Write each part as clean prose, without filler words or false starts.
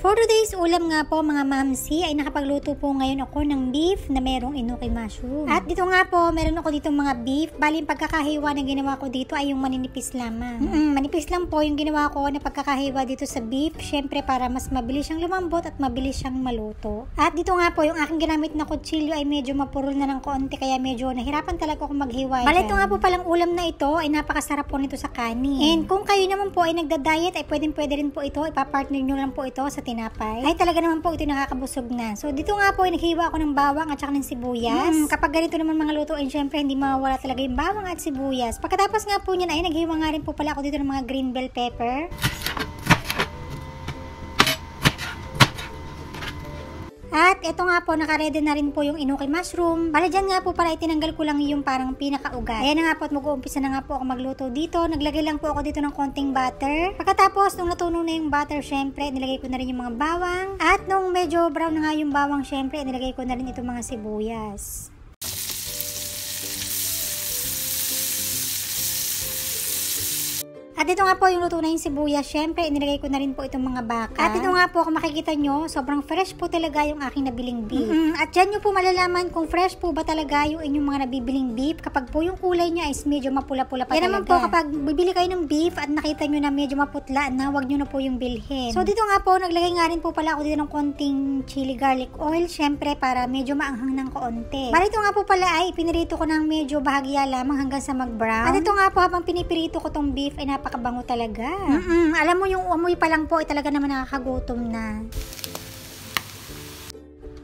For today's ulam nga po mga mamsi ay nakapagluto po ngayon ako ng beef na merong enoki mushroom. At dito nga po meron ako dito mga beef. Bali yung pagkakahiwa na ginawa ko dito ay yung maninipis lamang. Manipis lang po yung ginawa ko na pagkakahiwa dito sa beef. Syempre para mas mabilis siyang lumambot at mabilis siyang maluto. At dito nga po yung aking ginamit na kutsilyo ay medyo mapurol na ng konti kaya medyo nahirapan talaga ako maghiwa. Bali ito nga po palang ulam na ito ay napakasarap po nito sa kanin. And kung kayo naman po ay nagda-diet ay pwede rin po ito. Ipapartner nyo lang po ito sa tinapay. Ay talaga naman po ito nakakabusog na. So dito nga po ay naghiwa ako ng bawang at saka ng sibuyas. Kapag ganito naman mga lutuin, syempre hindi mawawala talaga yung bawang at sibuyas. Pagkatapos nga po niyan ay naghiwa nga rin po pala ako dito ng mga green bell pepper. At ito nga po, nakaredy na rin po yung enoki mushroom. Bale dyan nga po pala itinanggal ko lang yung parang pinakaugat. Ayan na nga po at mag-uumpisa na nga po ako magluto dito. Naglagay lang po ako dito ng konting butter. Pagkatapos, nung natunaw na yung butter, syempre, nilagay ko na rin yung mga bawang. At nung medyo brown na nga yung bawang, syempre, nilagay ko na rin itong mga sibuyas. At ito nga po yung luto na yung sibuyas. Syempre, inilagay ko na rin po itong mga baka. At ito nga po, kung makikita nyo, sobrang fresh po talaga yung aking nabiling beef. At dyan nyo po malalaman kung fresh po ba talaga yung inyong mga nabibiling beef. Kapag po yung kulay nyo is medyo mapula-pula pa talaga. Yan naman po, kapag bibili kayo ng beef at nakita nyo na medyo maputla na, wag nyo na po yung bilhin. So dito nga po, naglagay nga rin po pala ako dito ng konting chili garlic oil. Syempre, para medyo maanghang ng kaunti. Bali ito nga po pala ay pinirito ko ng medyo bahagya lamang hanggang sa mag-brown. At ito nga po, habang pinipirito ko tong beef ay napakabango talaga. Alam mo yung amoy pa lang po ay talaga naman nakakagutom na.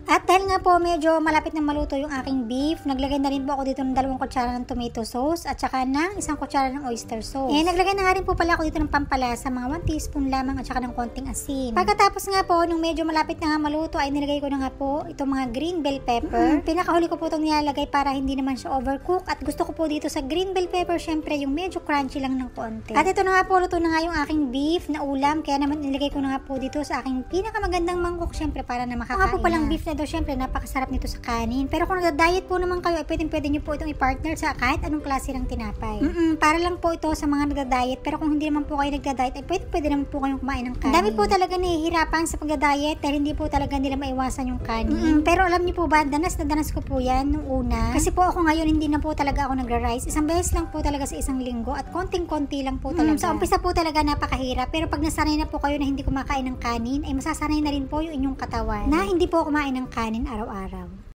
At dahil nga po medyo malapit na maluto yung aking beef, naglagay na rin po ako dito ng 2 kutsara ng tomato sauce at saka ng 1 kutsara ng oyster sauce. Naglagay na nga rin po pala ako dito ng pampalasa, mga 1 teaspoon lamang at saka ng konting asin. Pagkatapos nga po, nung medyo malapit na nga maluto, ay nilagay ko na nga po itong mga green bell pepper. Pinakahuli ko po itong nilalagay para hindi naman siya overcook at gusto ko po dito sa green bell pepper, syempre yung medyo crunchy lang ng konti. At ito na nga po, luto na nga yung aking beef na ulam, kaya naman nilagay ko na nga po dito sa aking pinakamagandang mangkok, syempre para na makakain na. Po palang beef na syempre napakasarap nito sa kanin. Pero kung nagda-diet po naman kayo, ay pwede nyo po itong i-partner sa kahit anong klase ng tinapay. Para lang po ito sa mga nagda-diet. Pero kung hindi naman po kayo nagda-diet, ay pwede naman po kayong kumain ng kanin. Ang dami po talaga nahihirapan sa pagda-diet dahil hindi po talaga nila maiwasan yung kanin. Pero alam niyo po ba, danas na danas ko po yan nung una. Kasi po ako ngayon hindi na po talaga ako nagra-rice. Isang beses lang po talaga sa isang linggo at konting-konti lang po talaga. Sa umpisa po talaga napakahirap. Pero pag nasanay na po kayo na hindi kumakain ng kanin, ay masasanay na rin po yung inyong katawan na hindi po kumain ng kanin araw-araw.